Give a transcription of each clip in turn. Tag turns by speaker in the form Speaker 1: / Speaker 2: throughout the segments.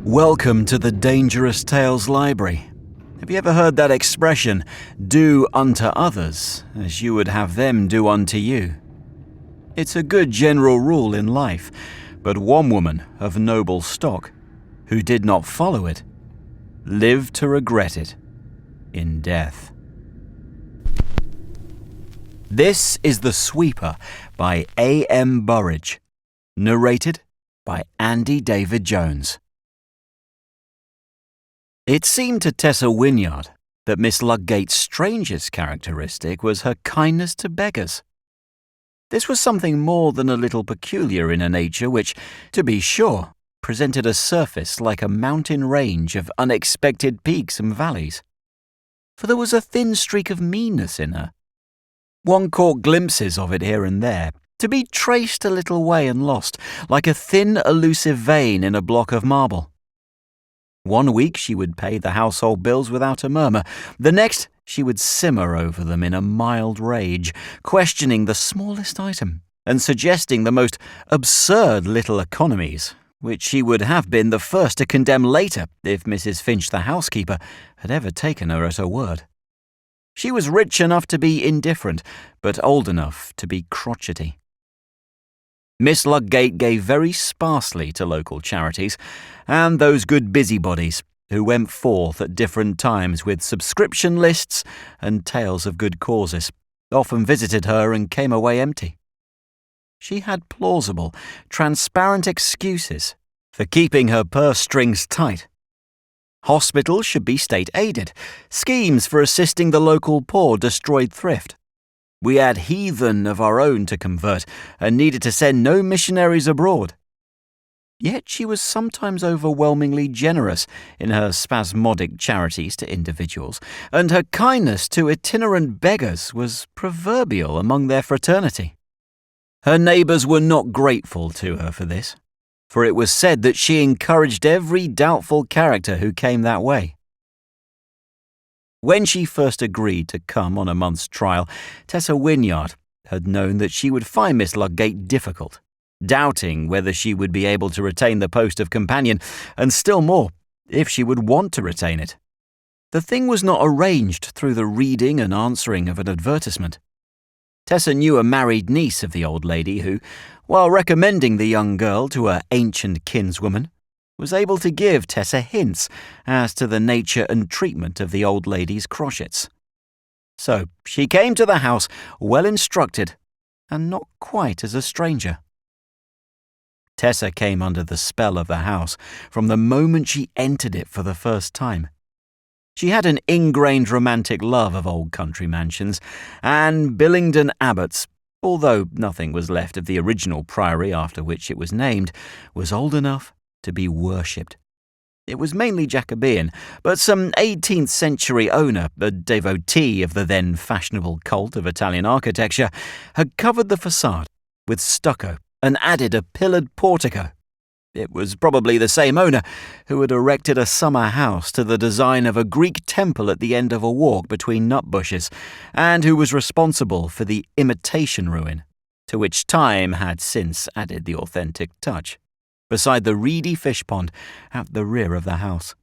Speaker 1: Welcome to the Dangerous Tales Library. Have you ever heard that expression, do unto others as you would have them do unto you? It's a good general rule in life, but one woman of noble stock, who did not follow it, lived to regret it in death. This is The Sweeper by A.M. Burrage, narrated by Andy David Jones. It seemed to Tessa Wynyard that Miss Ludgate's strangest characteristic was her kindness to beggars. This was something more than a little peculiar in a nature which, to be sure, presented a surface like a mountain range of unexpected peaks and valleys. For there was a thin streak of meanness in her. One caught glimpses of it here and there, to be traced a little way and lost, like a thin, elusive vein in a block of marble. One week she would pay the household bills without a murmur. The next she would simmer over them in a mild rage, questioning the smallest item and suggesting the most absurd little economies, which she would have been the first to condemn later if Mrs. Finch the housekeeper had ever taken her at her word. She was rich enough to be indifferent, but old enough to be crotchety. Miss Ludgate gave very sparsely to local charities, and those good busybodies who went forth at different times with subscription lists and tales of good causes often visited her and came away empty. She had plausible, transparent excuses for keeping her purse strings tight. Hospitals should be state-aided, schemes for assisting the local poor destroyed thrift. We had heathen of our own to convert and needed to send no missionaries abroad. Yet she was sometimes overwhelmingly generous in her spasmodic charities to individuals, and her kindness to itinerant beggars was proverbial among their fraternity. Her neighbours were not grateful to her for this, for it was said that she encouraged every doubtful character who came that way. When she first agreed to come on a month's trial, Tessa Wynyard had known that she would find Miss Ludgate difficult, doubting whether she would be able to retain the post of companion, and still more, if she would want to retain it. The thing was not arranged through the reading and answering of an advertisement. Tessa knew a married niece of the old lady who, while recommending the young girl to her ancient kinswoman, was able to give Tessa hints as to the nature and treatment of the old lady's crotchets. So she came to the house well instructed, and not quite as a stranger. Tessa came under the spell of the house from the moment she entered it for the first time. She had an ingrained romantic love of old country mansions, and Billingdon Abbots, although nothing was left of the original priory after which it was named, was old enough to be worshipped. It was mainly Jacobean, but some 18th century owner, a devotee of the then fashionable cult of Italian architecture, had covered the facade with stucco and added a pillared portico. It was probably the same owner who had erected a summer house to the design of a Greek temple at the end of a walk between nut bushes, and who was responsible for the imitation ruin, to which time had since added the authentic touch, beside the reedy fish pond at the rear of the house.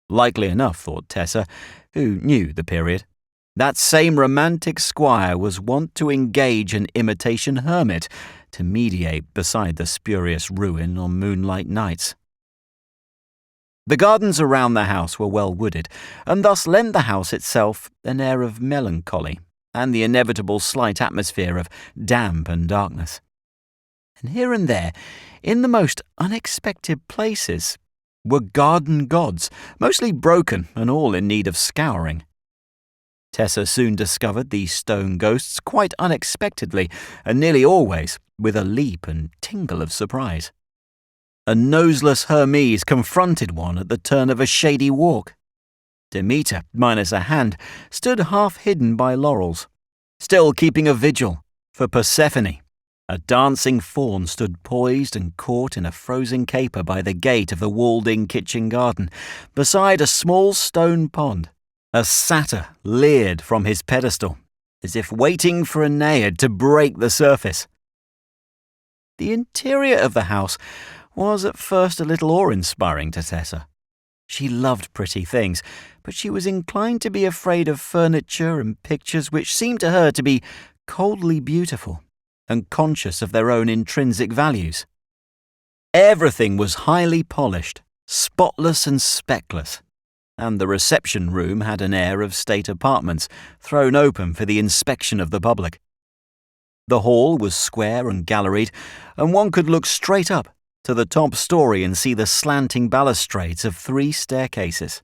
Speaker 1: Likely enough, thought Tessa, who knew the period, that same romantic squire was wont to engage an imitation hermit to mediate beside the spurious ruin on moonlight nights. The gardens around the house were well wooded, and thus lent the house itself an air of melancholy and the inevitable slight atmosphere of damp and darkness. And here and there, in the most unexpected places, were garden gods, mostly broken and all in need of scouring. Tessa soon discovered these stone ghosts quite unexpectedly, and nearly always with a leap and tingle of surprise. A noseless Hermes confronted one at the turn of a shady walk. Demeter, minus a hand, stood half hidden by laurels, still keeping a vigil for Persephone. A dancing faun stood poised and caught in a frozen caper by the gate of the walled-in kitchen garden, beside a small stone pond. A satyr leered from his pedestal, as if waiting for a naiad to break the surface. The interior of the house was at first a little awe-inspiring to Tessa. She loved pretty things, but she was inclined to be afraid of furniture and pictures which seemed to her to be coldly beautiful and conscious of their own intrinsic values. Everything was highly polished, spotless and speckless, and the reception room had an air of state apartments thrown open for the inspection of the public. The hall was square and galleried, and one could look straight up to the top story and see the slanting balustrades of 3 staircases.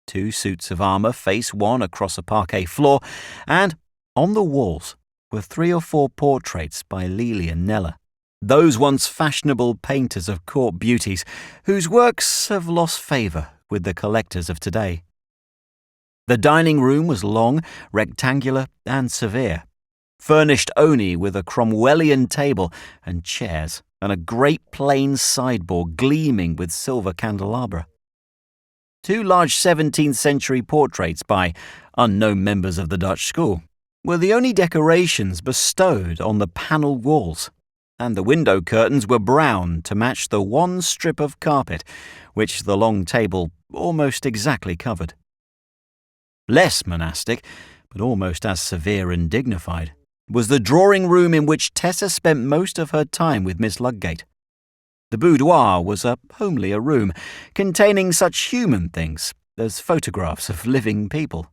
Speaker 1: 2 suits of armour face one across a parquet floor, and on the walls were 3 or 4 portraits by Lely and Kneller, those once fashionable painters of court beauties whose works have lost favour with the collectors of today. The dining room was long, rectangular and severe, furnished only with a Cromwellian table and chairs, and a great plain sideboard gleaming with silver candelabra. 2 large 17th century portraits by unknown members of the Dutch school were the only decorations bestowed on the panelled walls, and the window curtains were brown to match the one strip of carpet which the long table almost exactly covered. Less monastic, but almost as severe and dignified, was the drawing-room in which Tessa spent most of her time with Miss Ludgate. The boudoir was a homelier room, containing such human things as photographs of living people,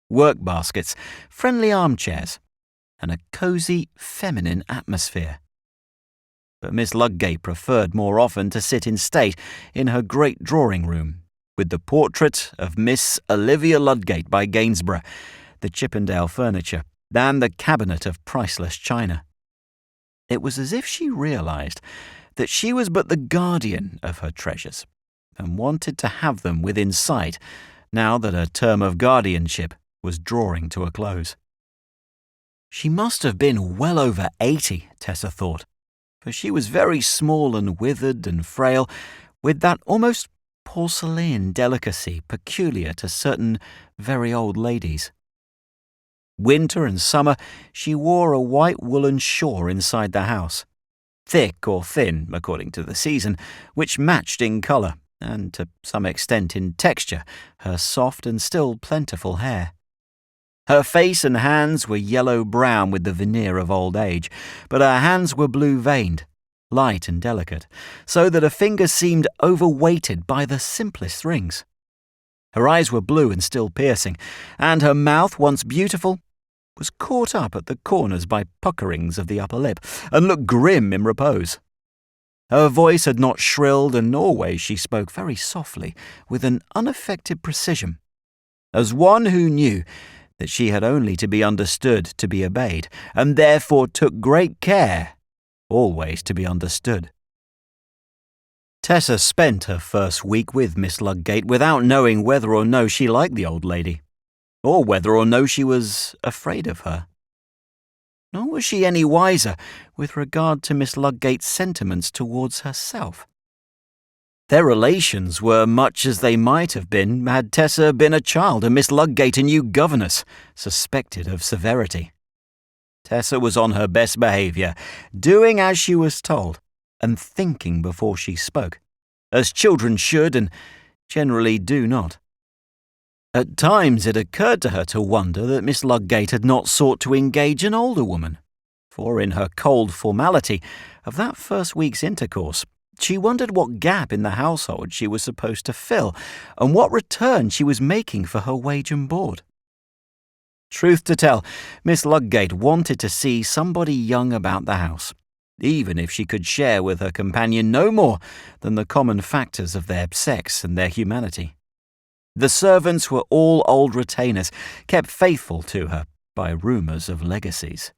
Speaker 1: work-baskets, friendly armchairs, and a cosy, feminine atmosphere. But Miss Ludgate preferred more often to sit in state in her great drawing-room, with the portrait of Miss Olivia Ludgate by Gainsborough, the Chippendale furniture, than the cabinet of priceless china. It was as if she realised that she was but the guardian of her treasures, and wanted to have them within sight now that her term of guardianship was drawing to a close. She must have been well over 80, Tessa thought, for she was very small and withered and frail, with that almost porcelain delicacy peculiar to certain very old ladies. Winter and summer, she wore a white woolen shawl inside the house, thick or thin, according to the season, which matched in colour, and to some extent in texture, her soft and still plentiful hair. Her face and hands were yellow-brown with the veneer of old age, but her hands were blue-veined, light and delicate, so that her fingers seemed overweighted by the simplest rings. Her eyes were blue and still piercing, and her mouth, once beautiful, was caught up at the corners by puckerings of the upper lip, and looked grim in repose. Her voice had not shrilled, and always she spoke very softly, with an unaffected precision, as one who knew that she had only to be understood to be obeyed, and therefore took great care always to be understood. Tessa spent her first week with Miss Ludgate without knowing whether or no she liked the old lady, or whether or no she was afraid of her. Nor was she any wiser with regard to Miss Ludgate's sentiments towards herself. Their relations were much as they might have been had Tessa been a child and Miss Ludgate a new governess, suspected of severity. Tessa was on her best behaviour, doing as she was told, and thinking before she spoke, as children should and generally do not. At times it occurred to her to wonder that Miss Ludgate had not sought to engage an older woman, for in her cold formality of that first week's intercourse, she wondered what gap in the household she was supposed to fill, and what return she was making for her wage and board. Truth to tell, Miss Ludgate wanted to see somebody young about the house, even if she could share with her companion no more than the common factors of their sex and their humanity. The servants were all old retainers, kept faithful to her by rumours of legacies.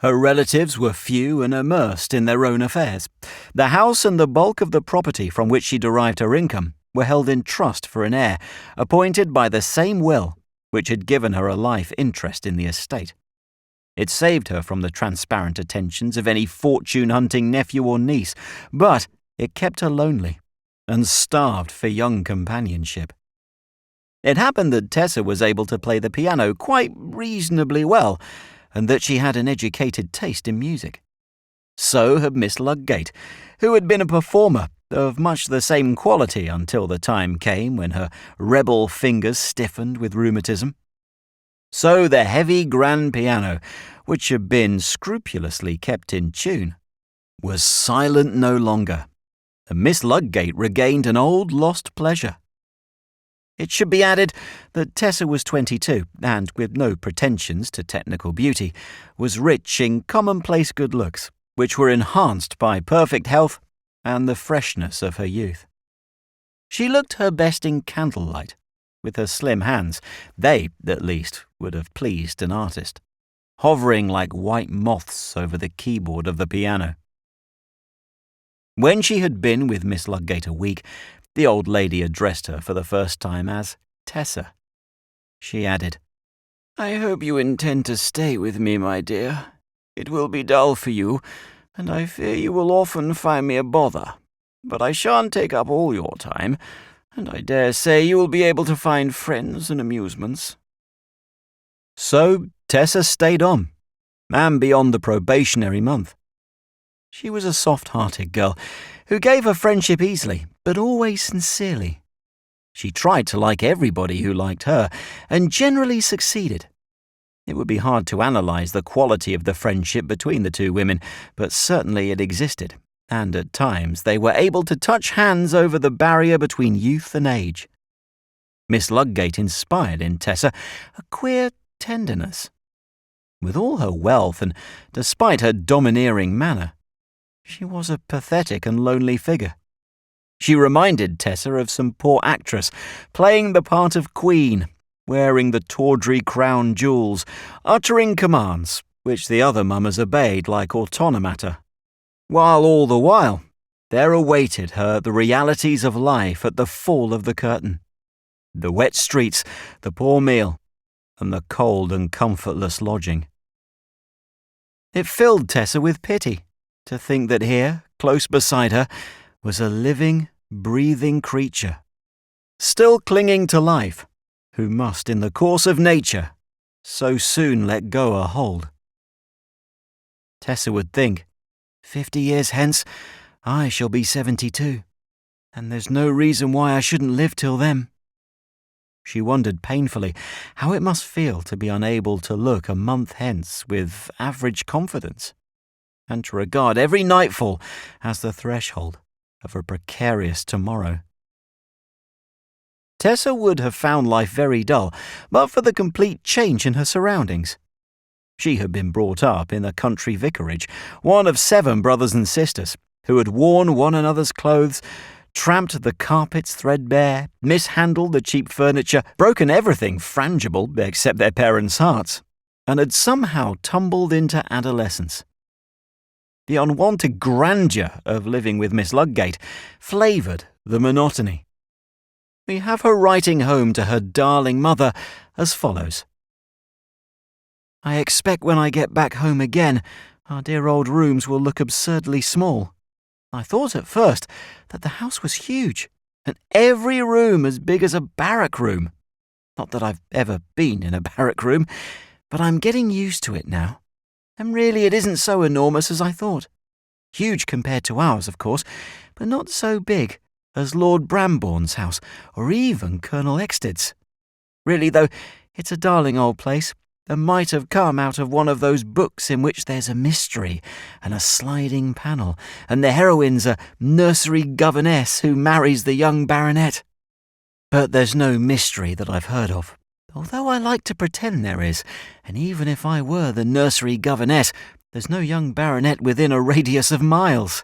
Speaker 1: Her relatives were few and immersed in their own affairs. The house and the bulk of the property from which she derived her income were held in trust for an heir, appointed by the same will which had given her a life interest in the estate. It saved her from the transparent attentions of any fortune-hunting nephew or niece, but it kept her lonely and starved for young companionship. It happened that Tessa was able to play the piano quite reasonably well, and that she had an educated taste in music. So had Miss Ludgate, who had been a performer of much the same quality until the time came when her rebel fingers stiffened with rheumatism. So the heavy grand piano, which had been scrupulously kept in tune, was silent no longer, and Miss Ludgate regained an old lost pleasure. It should be added that Tessa was 22, and, with no pretensions to technical beauty, was rich in commonplace good looks, which were enhanced by perfect health and the freshness of her youth. She looked her best in candlelight, with her slim hands. They, at least, would have pleased an artist, hovering like white moths over the keyboard of the piano. When she had been with Miss Ludgate a week, the old lady addressed her for the first time as Tessa. She added, "I hope you intend to stay with me, my dear. It will be dull for you, and I fear you will often find me a bother. But I shan't take up all your time, and I dare say you will be able to find friends and amusements." So Tessa stayed on, and beyond the probationary month. She was a soft-hearted girl who gave her friendship easily, but always sincerely. She tried to like everybody who liked her, and generally succeeded. It would be hard to analyse the quality of the friendship between the two women, but certainly it existed, and at times they were able to touch hands over the barrier between youth and age. Miss Ludgate inspired in Tessa a queer tenderness. With all her wealth and despite her domineering manner, she was a pathetic and lonely figure. She reminded Tessa of some poor actress playing the part of queen, wearing the tawdry crown jewels, uttering commands which the other mummers obeyed like automata, while all the while there awaited her the realities of life at the fall of the curtain: the wet streets, the poor meal, and the cold and comfortless lodging. It filled Tessa with pity to think that here, close beside her, was a living, breathing creature, still clinging to life, who must, in the course of nature, so soon let go her hold. Tessa would think, 50 years hence, I shall be 72, and there's no reason why I shouldn't live till then. She wondered painfully how it must feel to be unable to look a month hence with average confidence, and to regard every nightfall as the threshold of a precarious tomorrow. Tessa would have found life very dull, but for the complete change in her surroundings. She had been brought up in a country vicarage, one of 7 brothers and sisters, who had worn one another's clothes, tramped the carpets threadbare, mishandled the cheap furniture, broken everything frangible except their parents' hearts, and had somehow tumbled into adolescence. The unwanted grandeur of living with Miss Ludgate flavoured the monotony. We have her writing home to her darling mother as follows: "I expect when I get back home again, our dear old rooms will look absurdly small. I thought at first that the house was huge, and every room as big as a barrack room. Not that I've ever been in a barrack room, but I'm getting used to it now. And really it isn't so enormous as I thought. Huge compared to ours, of course, but not so big as Lord Brambourne's house, or even Colonel Exted's. Really, though, it's a darling old place, and might have come out of one of those books in which there's a mystery and a sliding panel, and the heroine's a nursery governess who marries the young baronet. But there's no mystery that I've heard of, although I like to pretend there is, and even if I were the nursery governess, there's no young baronet within a radius of miles.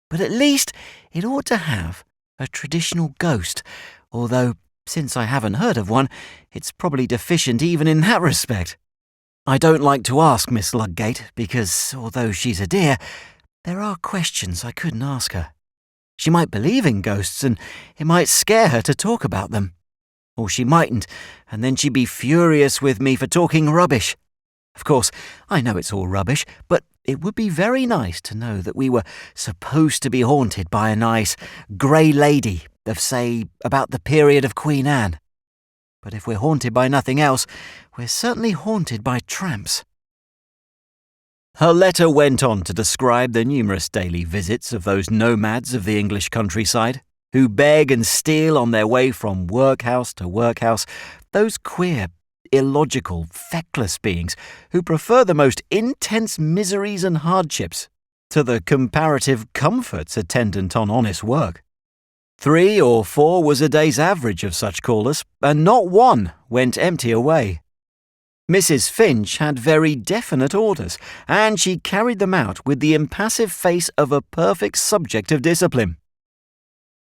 Speaker 1: But at least it ought to have a traditional ghost, although, since I haven't heard of one, it's probably deficient even in that respect. I don't like to ask Miss Ludgate, because, although she's a dear, there are questions I couldn't ask her. She might believe in ghosts, and it might scare her to talk about them. Or she mightn't, and then she'd be furious with me for talking rubbish. Of course, I know it's all rubbish, but it would be very nice to know that we were supposed to be haunted by a nice grey lady of, say, about the period of Queen Anne. But if we're haunted by nothing else, we're certainly haunted by tramps. Her letter went on to describe the numerous daily visits of those nomads of the English countryside, who beg and steal on their way from workhouse to workhouse, those queer, illogical, feckless beings who prefer the most intense miseries and hardships to the comparative comforts attendant on honest work. 3 or 4 was a day's average of such callers, and not one went empty away. Mrs. Finch had very definite orders, and she carried them out with the impassive face of a perfect subject of discipline.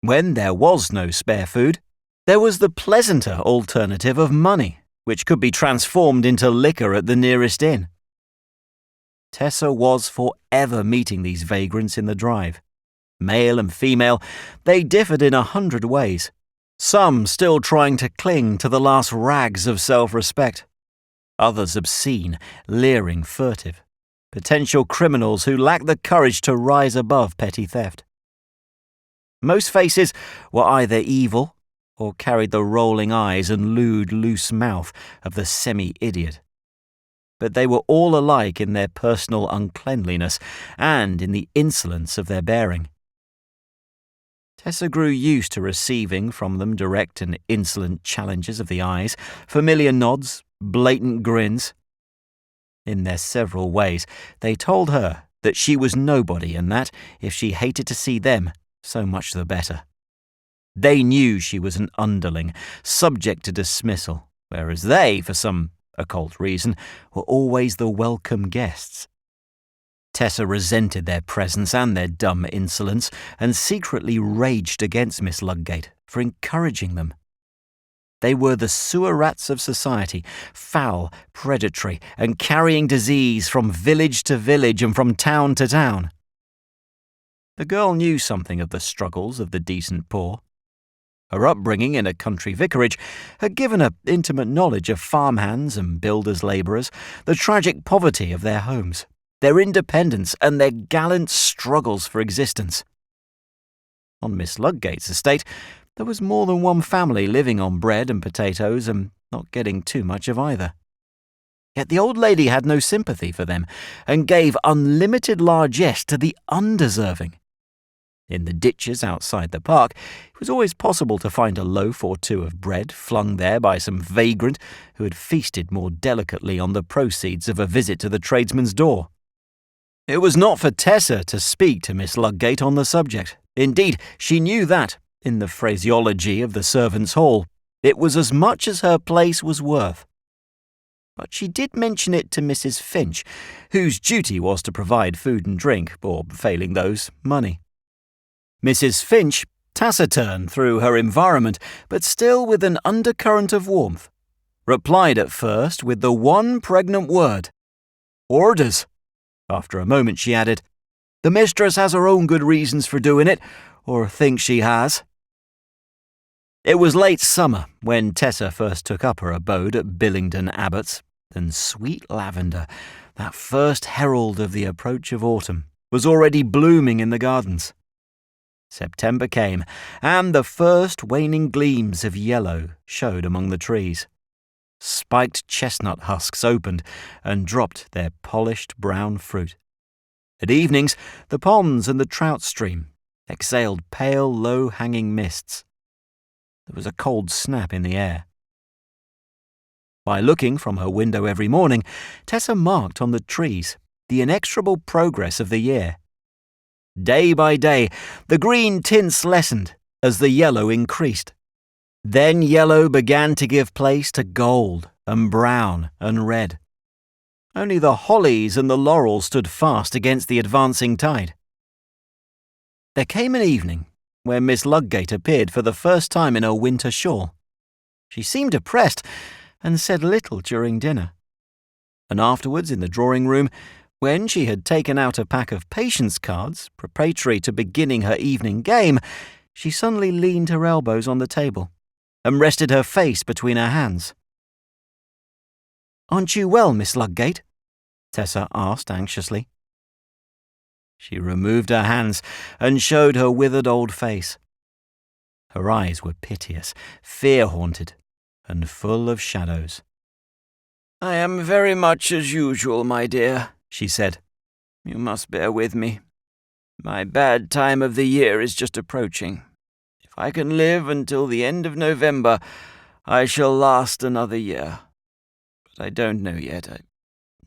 Speaker 1: When there was no spare food, there was the pleasanter alternative of money, which could be transformed into liquor at the nearest inn. Tessa was forever meeting these vagrants in the drive. Male and female, they differed in 100 ways, some still trying to cling to the last rags of self-respect, others obscene, leering, furtive, potential criminals who lacked the courage to rise above petty theft. Most faces were either evil or carried the rolling eyes and lewd, loose mouth of the semi-idiot. But they were all alike in their personal uncleanliness and in the insolence of their bearing. Tessa grew used to receiving from them direct and insolent challenges of the eyes, familiar nods, blatant grins. In their several ways, they told her that she was nobody and that, if she hated to see them, so much the better. They knew she was an underling, subject to dismissal, whereas they, for some occult reason, were always the welcome guests. Tessa resented their presence and their dumb insolence, and secretly raged against Miss Ludgate for encouraging them. They were the sewer rats of society, foul, predatory, and carrying disease from village to village and from town to town. The girl knew something of the struggles of the decent poor. Her upbringing in a country vicarage had given her intimate knowledge of farmhands and builders' labourers, the tragic poverty of their homes, their independence, and their gallant struggles for existence. On Miss Ludgate's estate, there was more than one family living on bread and potatoes and not getting too much of either. Yet the old lady had no sympathy for them and gave unlimited largesse to the undeserving. In the ditches outside the park, it was always possible to find a loaf or two of bread flung there by some vagrant who had feasted more delicately on the proceeds of a visit to the tradesman's door. It was not for Tessa to speak to Miss Ludgate on the subject. Indeed, she knew that, in the phraseology of the servants' hall, it was as much as her place was worth. But she did mention it to Mrs. Finch, whose duty was to provide food and drink, or, failing those, money. Mrs. Finch, taciturn through her environment, but still with an undercurrent of warmth, replied at first with the one pregnant word, "Orders." After a moment she added, "The mistress has her own good reasons for doing it, or thinks she has." It was late summer when Tessa first took up her abode at Billingdon Abbots, and sweet lavender, that first herald of the approach of autumn, was already blooming in the gardens. September came, and the first waning gleams of yellow showed among the trees. Spiked chestnut husks opened and dropped their polished brown fruit. At evenings, the ponds and the trout stream exhaled pale, low-hanging mists. There was a cold snap in the air. By looking from her window every morning, Tessa marked on the trees the inexorable progress of the year. Day by day, the green tints lessened as the yellow increased. Then yellow began to give place to gold and brown and red. Only the hollies and the laurels stood fast against the advancing tide. There came an evening when Miss Ludgate appeared for the first time in her winter shawl. She seemed depressed and said little during dinner. And afterwards in the drawing-room, when she had taken out a pack of patience cards preparatory to beginning her evening game, she suddenly leaned her elbows on the table and rested her face between her hands. "Aren't you well, Miss Ludgate?" Tessa asked anxiously. She removed her hands and showed her withered old face. Her eyes were piteous, fear-haunted, and full of shadows. "I am very much as usual, my dear," she said, You must bear with me. My bad time of the year is just approaching. If I can live until the end of November, I shall last another year. But I don't know yet.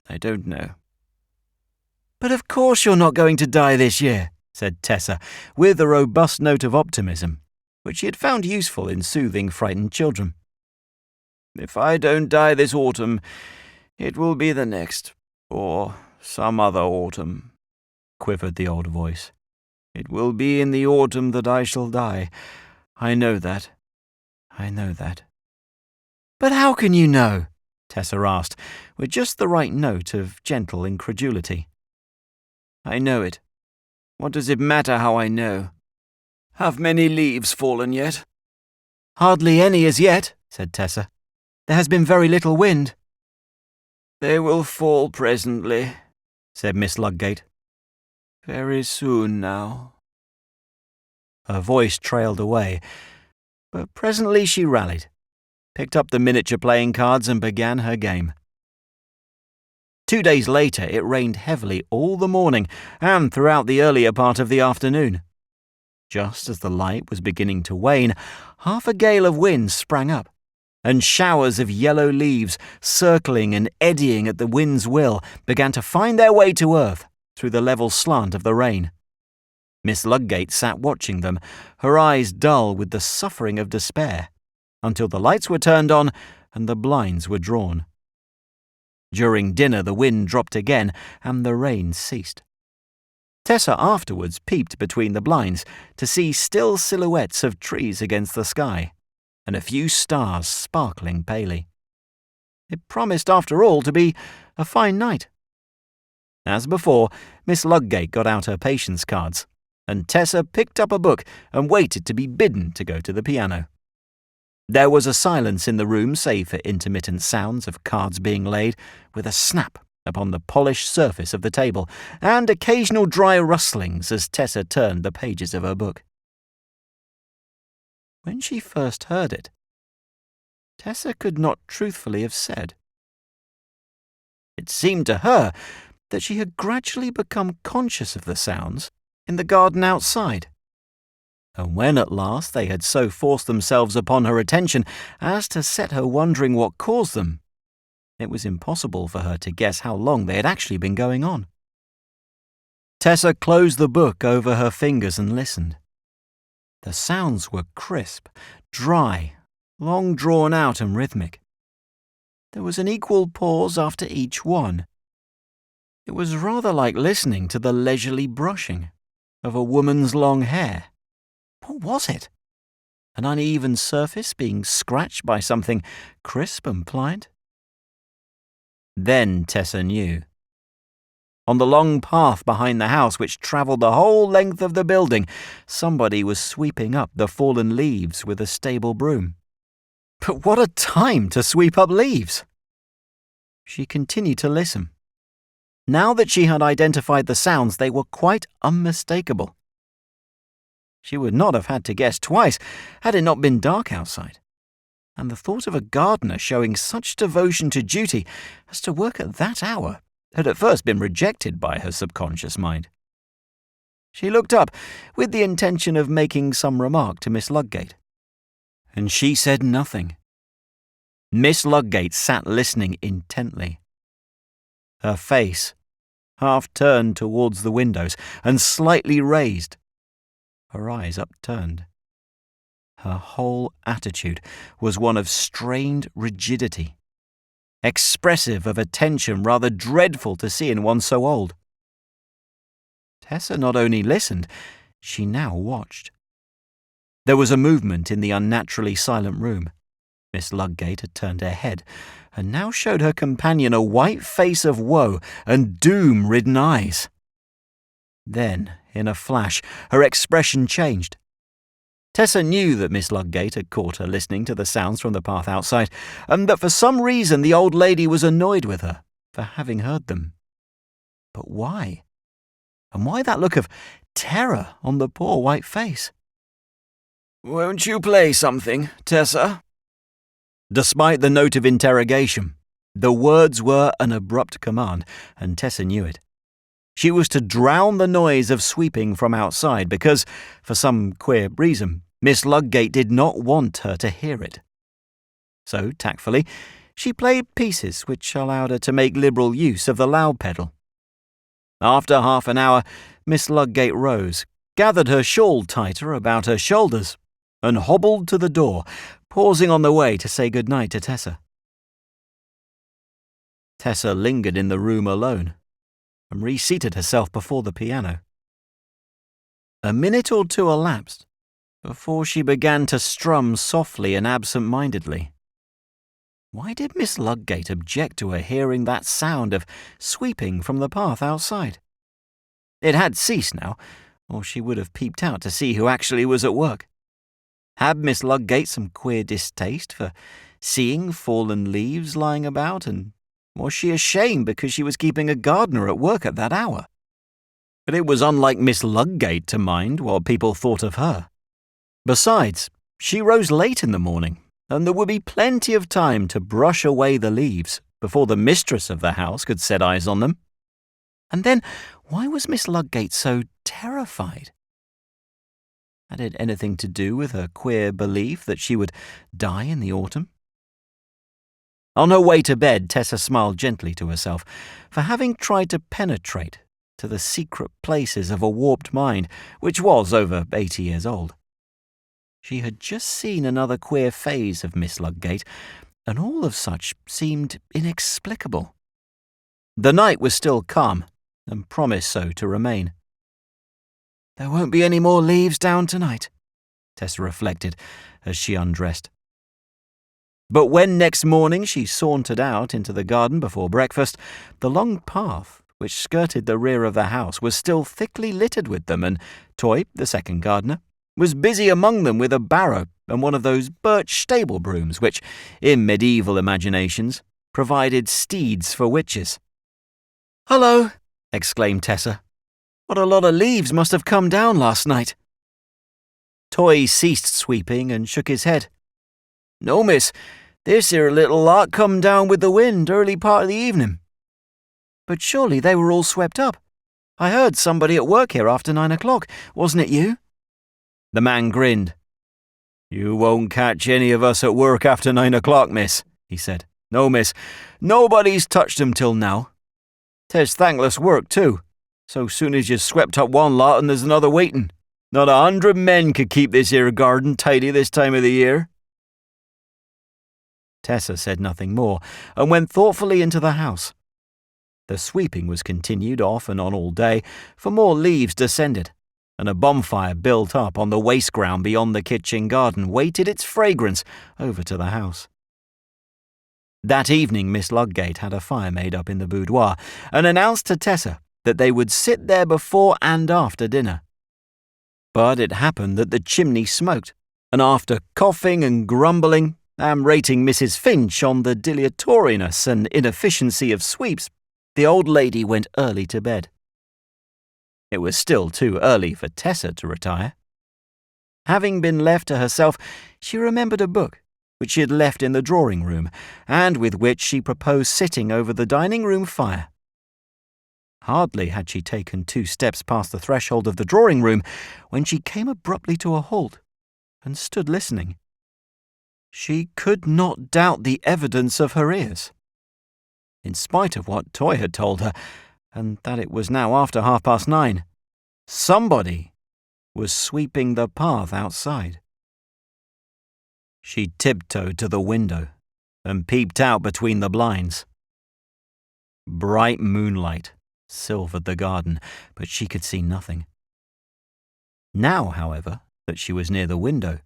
Speaker 1: I don't know." "But of course you're not going to die this year," said Tessa, with a robust note of optimism, which she had found useful in soothing frightened children. "If I don't die this autumn, it will be the next, or some other autumn," quivered the old voice. "It will be in the autumn that I shall die. I know that. I know that." "But how can you know?" Tessa asked, with just the right note of gentle incredulity. "I know it. What does it matter how I know? Have many leaves fallen yet?" "Hardly any as yet," said Tessa. "There has been very little wind." "They will fall presently," said Miss Ludgate. "Very soon now." Her voice trailed away, but presently she rallied, picked up the miniature playing cards and began her game. 2 days later it rained heavily all the morning and throughout the earlier part of the afternoon. Just as the light was beginning to wane, half a gale of wind sprang up, and showers of yellow leaves, circling and eddying at the wind's will, began to find their way to earth through the level slant of the rain. Miss Ludgate sat watching them, her eyes dull with the suffering of despair, until the lights were turned on and the blinds were drawn. During dinner the wind dropped again and the rain ceased. Tessa afterwards peeped between the blinds to see still silhouettes of trees against the sky, and a few stars sparkling palely. It promised, after all, to be a fine night. As before, Miss Ludgate got out her patience cards, and Tessa picked up a book and waited to be bidden to go to the piano. There was a silence in the room save for intermittent sounds of cards being laid, with a snap upon the polished surface of the table, and occasional dry rustlings as Tessa turned the pages of her book. When she first heard it, Tessa could not truthfully have said. It seemed to her that she had gradually become conscious of the sounds in the garden outside, and when at last they had so forced themselves upon her attention as to set her wondering what caused them, it was impossible for her to guess how long they had actually been going on. Tessa closed the book over her fingers and listened. The sounds were crisp, dry, long drawn out and rhythmic. There was an equal pause after each one. It was rather like listening to the leisurely brushing of a woman's long hair. What was it? An uneven surface being scratched by something crisp and pliant? Then Tessa knew. On the long path behind the house, which travelled the whole length of the building, somebody was sweeping up the fallen leaves with a stable broom. But what a time to sweep up leaves! She continued to listen. Now that she had identified the sounds, they were quite unmistakable. She would not have had to guess twice had it not been dark outside, and the thought of a gardener showing such devotion to duty as to work at that hour had at first been rejected by her subconscious mind. She looked up with the intention of making some remark to Miss Ludgate, and she said nothing. Miss Ludgate sat listening intently. Her face, half turned towards the windows and slightly raised, her eyes upturned. Her whole attitude was one of strained rigidity, expressive of a tension rather dreadful to see in one so old. Tessa not only listened, she now watched. There was a movement in the unnaturally silent room. Miss Ludgate had turned her head, and now showed her companion a white face of woe and doom-ridden eyes. Then, in a flash, her expression changed. Tessa knew that Miss Ludgate had caught her listening to the sounds from the path outside, and that for some reason the old lady was annoyed with her for having heard them. But why? And why that look of terror on the poor white face? "Won't you play something, Tessa?" Despite the note of interrogation, the words were an abrupt command, and Tessa knew it. She was to drown the noise of sweeping from outside because, for some queer reason, Miss Ludgate did not want her to hear it. So, tactfully, she played pieces which allowed her to make liberal use of the loud pedal. After half an hour, Miss Ludgate rose, gathered her shawl tighter about her shoulders, and hobbled to the door, pausing on the way to say good night to Tessa. Tessa lingered in the room alone and reseated herself before the piano. A minute or two elapsed before she began to strum softly and absent-mindedly. Why did Miss Ludgate object to her hearing that sound of sweeping from the path outside? It had ceased now, or she would have peeped out to see who actually was at work. Had Miss Ludgate some queer distaste for seeing fallen leaves lying about, and was she ashamed because she was keeping a gardener at work at that hour? But it was unlike Miss Ludgate to mind what people thought of her. Besides, she rose late in the morning, and there would be plenty of time to brush away the leaves before the mistress of the house could set eyes on them. And then, why was Miss Ludgate so terrified? Had it anything to do with her queer belief that she would die in the autumn? On her way to bed, Tessa smiled gently to herself for having tried to penetrate to the secret places of a warped mind which was over 80 years old. She had just seen another queer phase of Miss Ludgate, and all of such seemed inexplicable. The night was still calm, and promised so to remain. "There won't be any more leaves down tonight," Tessa reflected as she undressed. But when next morning she sauntered out into the garden before breakfast, the long path which skirted the rear of the house was still thickly littered with them, and Toy, the second gardener, was busy among them with a barrow and one of those birch stable brooms which, in medieval imaginations, provided steeds for witches. "Hullo!" exclaimed Tessa. "What a lot of leaves must have come down last night." Toy ceased sweeping and shook his head. "No, miss, this here little lot come down with the wind early part of the evening." "But surely they were all swept up. I heard somebody at work here after 9 o'clock. Wasn't it you?" The man grinned. "You won't catch any of us at work after 9 o'clock, miss," he said. "No, miss, nobody's touched 'em till now. 'Tis thankless work, too. So soon as you've swept up one lot and there's another waiting. Not 100 men could keep this here garden tidy this time of the year." Tessa said nothing more, and went thoughtfully into the house. The sweeping was continued off and on all day, for more leaves descended, and a bonfire built up on the waste ground beyond the kitchen garden wafted its fragrance over to the house. That evening Miss Ludgate had a fire made up in the boudoir, and announced to Tessa that they would sit there before and after dinner. But it happened that the chimney smoked, and after coughing and grumbling, and rating Mrs. Finch on the dilatoriness and inefficiency of sweeps, the old lady went early to bed. It was still too early for Tessa to retire. Having been left to herself, she remembered a book which she had left in the drawing-room, and with which she proposed sitting over the dining-room fire. Hardly had she taken 2 steps past the threshold of the drawing-room when she came abruptly to a halt, and stood listening. She could not doubt the evidence of her ears. In spite of what Toy had told her, and that it was now after 9:30, somebody was sweeping the path outside. She tiptoed to the window and peeped out between the blinds. Bright moonlight silvered the garden, but she could see nothing. Now, however, that she was near the window,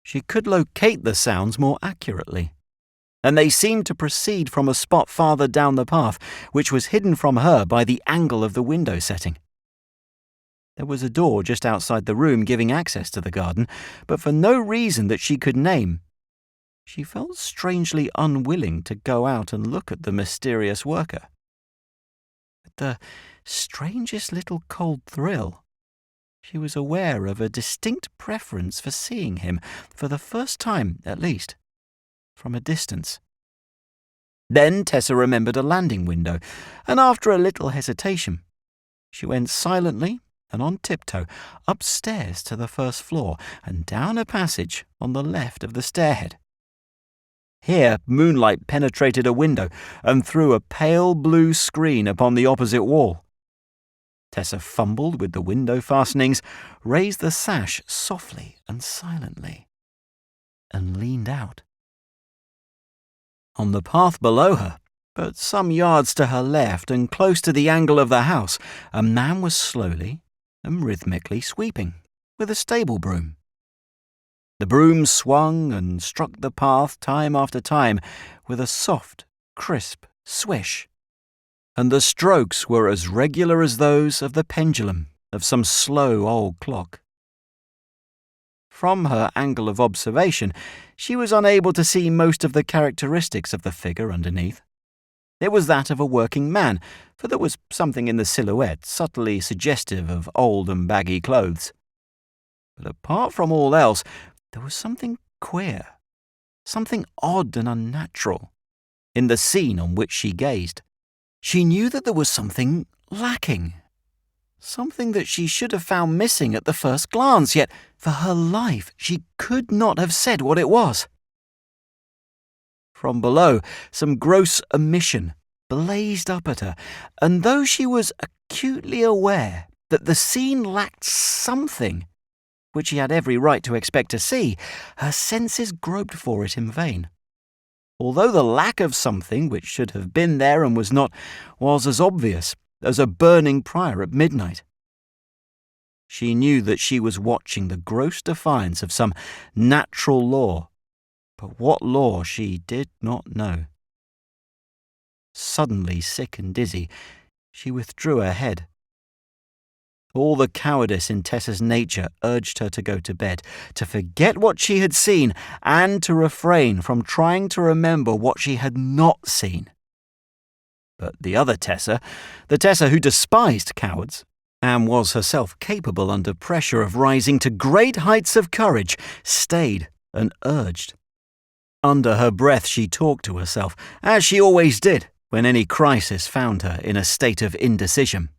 Speaker 1: she could locate the sounds more accurately, and they seemed to proceed from a spot farther down the path, which was hidden from her by the angle of the window setting. There was a door just outside the room giving access to the garden, but for no reason that she could name, she felt strangely unwilling to go out and look at the mysterious worker. With the strangest little cold thrill, she was aware of a distinct preference for seeing him, for the first time at least, from a distance. Then Tessa remembered a landing window, and after a little hesitation, She went silently and on tiptoe upstairs to the first floor and down a passage on the left of the stairhead. Here moonlight penetrated a window and threw a pale blue screen upon the opposite wall. Tessa fumbled with the window fastenings, raised the sash softly and silently, and leaned out. On the path below her, but some yards to her left and close to the angle of the house, a man was slowly and rhythmically sweeping with a stable broom. The broom swung and struck the path time after time with a soft, crisp swish, and the strokes were as regular as those of the pendulum of some slow old clock. From her angle of observation, she was unable to see most of the characteristics of the figure underneath. It was that of a working man, for there was something in the silhouette subtly suggestive of old and baggy clothes. But apart from all else, there was something queer, something odd and unnatural, in the scene on which she gazed. She knew that there was something lacking, something that she should have found missing at the first glance, yet for her life she could not have said what it was. From below, some gross omission blazed up at her, and though she was acutely aware that the scene lacked something which she had every right to expect to see, her senses groped for it in vain. Although the lack of something which should have been there and was not was as obvious as a burning pyre at midnight. She knew that she was watching the gross defiance of some natural law, but what law she did not know. Suddenly sick and dizzy, she withdrew her head. All the cowardice in Tessa's nature urged her to go to bed, to forget what she had seen, and to refrain from trying to remember what she had not seen. But the other Tessa, the Tessa who despised cowards, and was herself capable under pressure of rising to great heights of courage, stayed and urged. Under her breath she talked to herself, as she always did when any crisis found her in a state of indecision.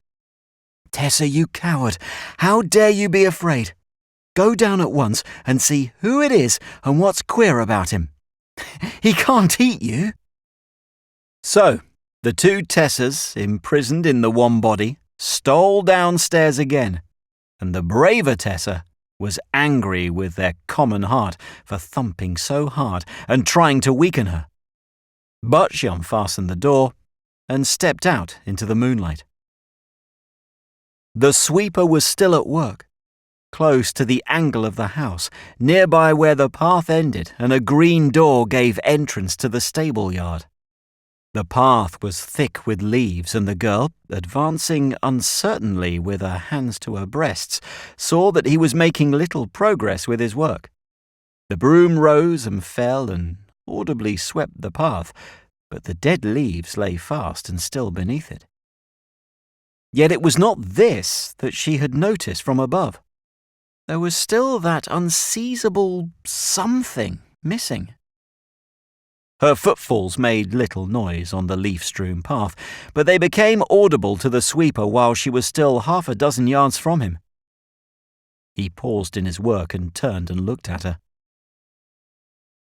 Speaker 1: "Tessa, you coward, how dare you be afraid? Go down at once and see who it is and what's queer about him. He can't eat you." So, the two Tessas, imprisoned in the one body, stole downstairs again, and the braver Tessa was angry with their common heart for thumping so hard and trying to weaken her. But she unfastened the door and stepped out into the moonlight. The sweeper was still at work, close to the angle of the house, nearby where the path ended and a green door gave entrance to the stable yard. The path was thick with leaves, and the girl, advancing uncertainly with her hands to her breasts, saw that he was making little progress with his work. The broom rose and fell and audibly swept the path, but the dead leaves lay fast and still beneath it. Yet it was not this that she had noticed from above. There was still that unseizable something missing. Her footfalls made little noise on the leaf-strewn path, but they became audible to the sweeper while she was still half a dozen yards from him. He paused in his work and turned and looked at her.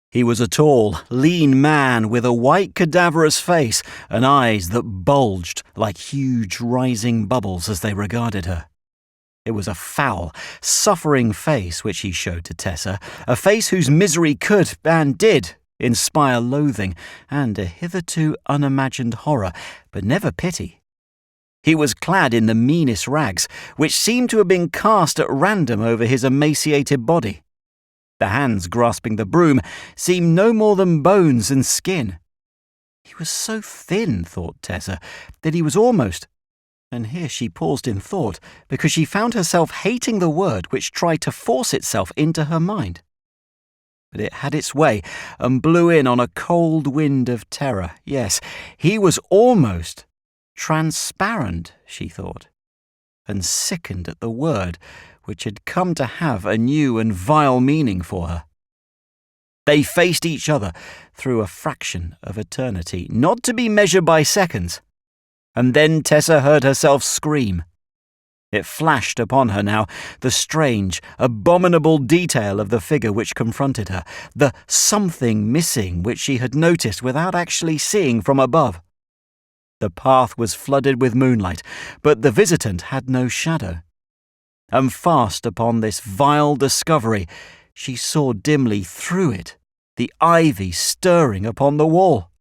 Speaker 1: He was a tall, lean man with a white cadaverous face and eyes that bulged like huge rising bubbles as they regarded her. It was a foul, suffering face which he showed to Tessa, a face whose misery could, and did, inspire loathing and a hitherto unimagined horror, but never pity. He was clad in the meanest rags, which seemed to have been cast at random over his emaciated body. The hands grasping the broom seemed no more than bones and skin. He was so thin, thought Tessa, that he was almost— and here she paused in thought, because she found herself hating the word which tried to force itself into her mind. But it had its way and blew in on a cold wind of terror. Yes, he was almost transparent, she thought, and sickened at the word which had come to have a new and vile meaning for her. They faced each other through a fraction of eternity, not to be measured by seconds, and then Tessa heard herself scream. It flashed upon her now, the strange, abominable detail of the figure which confronted her, the something missing which she had noticed without actually seeing from above. The path was flooded with moonlight, but the visitant had no shadow. And fast upon this vile discovery, she saw dimly through it, the ivy stirring upon the wall.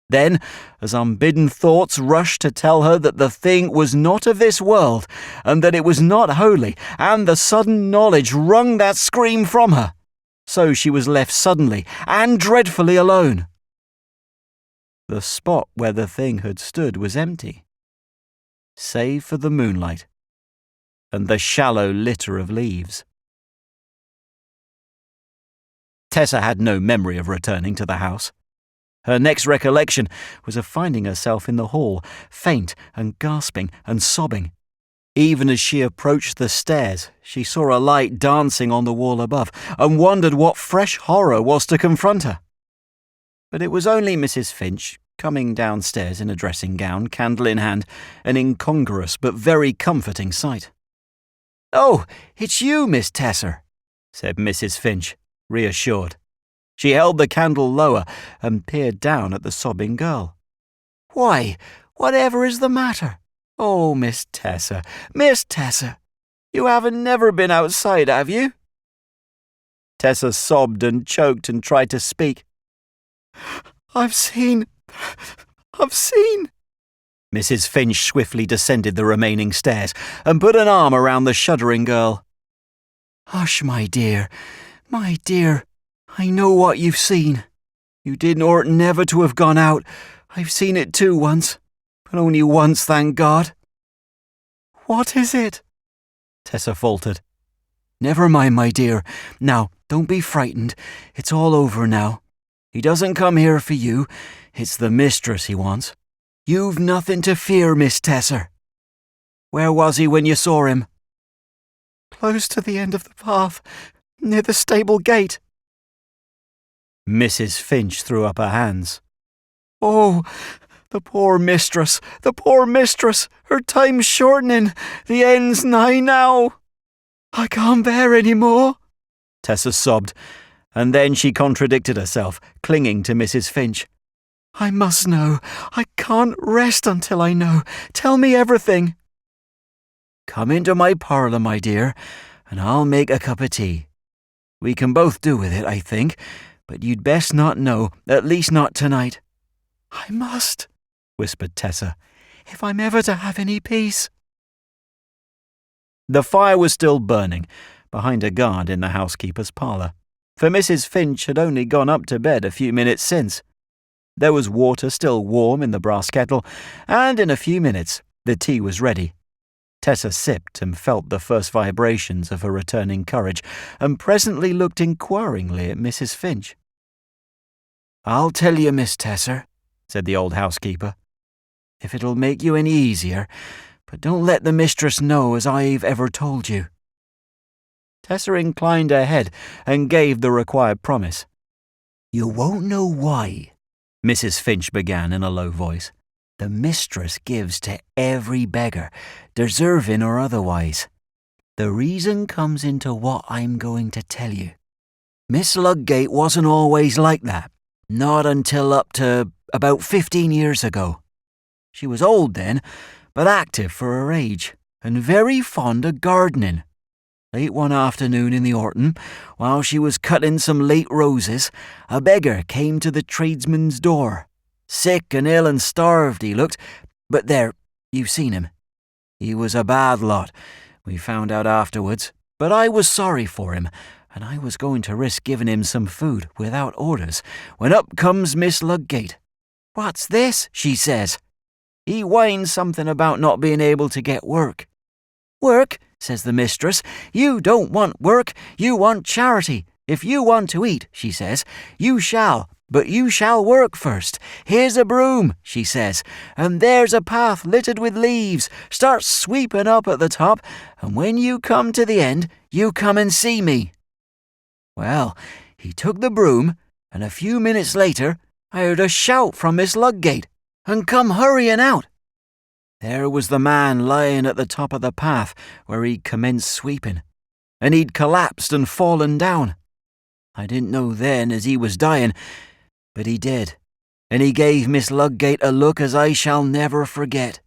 Speaker 1: Then, as unbidden thoughts rushed to tell her that the thing was not of this world, and that it was not holy, and the sudden knowledge wrung that scream from her, so she was left suddenly and dreadfully alone. The spot where the thing had stood was empty, save for the moonlight and the shallow litter of leaves. Tessa had no memory of returning to the house. Her next recollection was of finding herself in the hall, faint and gasping and sobbing. Even as she approached the stairs, she saw a light dancing on the wall above, and wondered what fresh horror was to confront her. But it was only Mrs. Finch, coming downstairs in a dressing gown, candle in hand, an incongruous but very comforting sight. "Oh, it's you, Miss Tessa," said Mrs. Finch, reassured. She held the candle lower and peered down at the sobbing girl. "Why, whatever is the matter? Oh, Miss Tessa, you haven't never been outside, have you?" Tessa sobbed and choked and tried to speak. I've seen. Mrs. Finch swiftly descended the remaining stairs and put an arm around the shuddering girl. "Hush, my dear, I know what you've seen. You didn't ought never to have gone out. I've seen it too once, but only once, thank God." "What is it?" Tessa faltered. "Never mind, my dear. Now, don't be frightened. It's all over now. He doesn't come here for you. It's the mistress he wants. You've nothing to fear, Miss Tessa." "Where was he when you saw him?" "Close to the end of the path, near the stable gate." Mrs. Finch threw up her hands. "Oh, the poor mistress! Her time's shortening! The end's nigh now! I can't bear any more!" Tessa sobbed, and then she contradicted herself, clinging to Mrs. Finch. "I must know. I can't rest until I know. Tell me everything." "Come into my parlour, my dear, and I'll make a cup of tea. We can both do with it, I think, but you'd best not know, at least not tonight." "I must," whispered Tessa, "if I'm ever to have any peace." The fire was still burning, behind a guard in the housekeeper's parlour, for Mrs. Finch had only gone up to bed a few minutes since. There was water still warm in the brass kettle, and in a few minutes the tea was ready. Tessa sipped and felt the first vibrations of her returning courage, and presently looked inquiringly at Mrs. Finch. "I'll tell you, Miss Tessa," said the old housekeeper, "if it'll make you any easier, but don't let the mistress know as I've ever told you." Tessa inclined her head and gave the required promise. "You won't know why," Mrs. Finch began in a low voice. "The mistress gives to every beggar, deserving or otherwise. The reason comes into what I'm going to tell you. Miss Ludgate wasn't always like that, not until up to about 15 years ago. She was old then, but active for her age, and very fond of gardening. Late one afternoon in the autumn, while she was cutting some late roses, a beggar came to the tradesman's door. Sick and ill and starved he looked, but there, you've seen him. He was a bad lot, we found out afterwards, but I was sorry for him, and I was going to risk giving him some food without orders, when up comes Miss Ludgate. 'What's this?' she says. He whines something about not being able to get work. 'Work?' says the mistress. 'You don't want work, you want charity. If you want to eat,' she says, 'you shall, but you shall work first. Here's a broom,' she says, 'and there's a path littered with leaves. Start sweeping up at the top, and when you come to the end, you come and see me.' Well, he took the broom, and a few minutes later, I heard a shout from Miss Ludgate, and come hurrying out. There was the man lying at the top of the path where he'd commenced sweeping, and he'd collapsed and fallen down. I didn't know then as he was dying, but he did, and he gave Miss Ludgate a look as I shall never forget.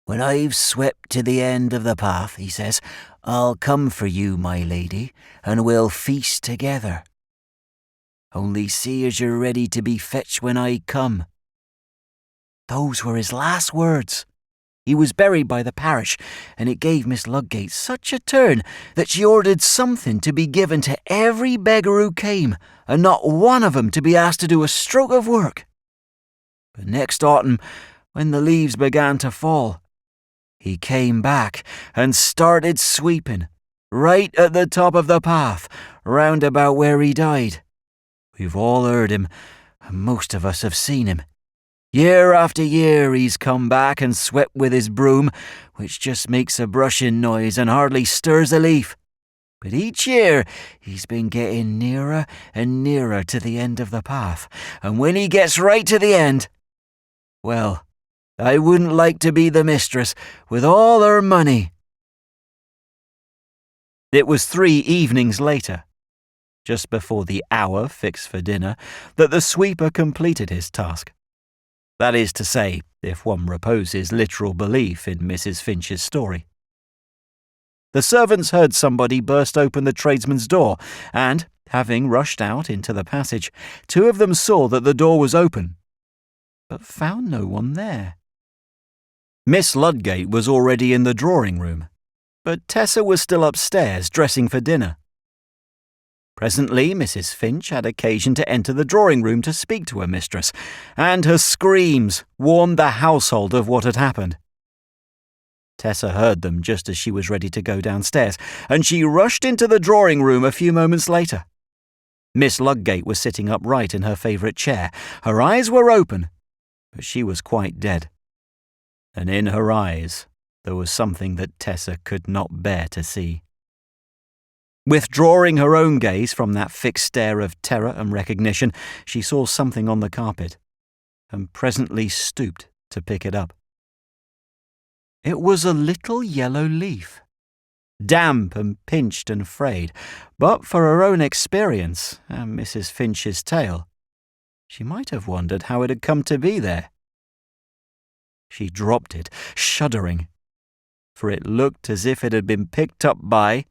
Speaker 1: 'When I've swept to the end of the path,' he says, 'I'll come for you, my lady, and we'll feast together. Only see as you're ready to be fetched when I come.' Those were his last words. He was buried by the parish, and it gave Miss Ludgate such a turn that she ordered something to be given to every beggar who came, and not one of 'em to be asked to do a stroke of work. But next autumn, when the leaves began to fall, he came back and started sweeping, right at the top of the path, round about where he died. We've all heard him, and most of us have seen him. Year after year he's come back and swept with his broom, which just makes a brushing noise and hardly stirs a leaf. But each year he's been getting nearer and nearer to the end of the path, and when he gets right to the end, well, I wouldn't like to be the mistress with all her money." It was 3 evenings later, just before the hour fixed for dinner, that the sweeper completed his task. That is to say, if one reposes literal belief in Mrs. Finch's story. The servants heard somebody burst open the tradesman's door, and, having rushed out into the passage, 2 of them saw that the door was open, but found no one there. Miss Ludgate was already in the drawing-room, but Tessa was still upstairs dressing for dinner. Presently Mrs. Finch had occasion to enter the drawing-room to speak to her mistress, and her screams warned the household of what had happened. Tessa heard them just as she was ready to go downstairs, and she rushed into the drawing-room a few moments later. Miss Ludgate was sitting upright in her favourite chair. Her eyes were open, but she was quite dead. And in her eyes there was something that Tessa could not bear to see. Withdrawing her own gaze from that fixed stare of terror and recognition, she saw something on the carpet, and presently stooped to pick it up. It was a little yellow leaf, damp and pinched and frayed, but for her own experience and Mrs. Finch's tale, she might have wondered how it had come to be there. She dropped it, shuddering, for it looked as if it had been picked up by,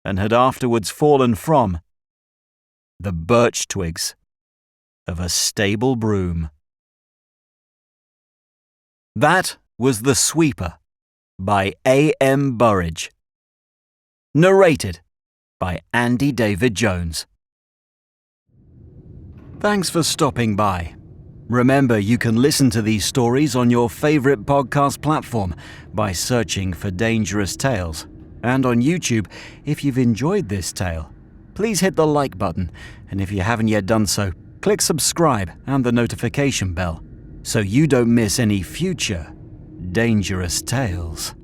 Speaker 1: and had afterwards fallen from, the birch twigs of a stable broom. That was The Sweeper by A.M. Burrage. Narrated by Andy David Jones. Thanks for stopping by. Remember, you can listen to these stories on your favourite podcast platform by searching for Dangerous Tales. And on YouTube, if you've enjoyed this tale, please hit the like button, and if you haven't yet done so, click subscribe and the notification bell, so you don't miss any future Dangerous Tales.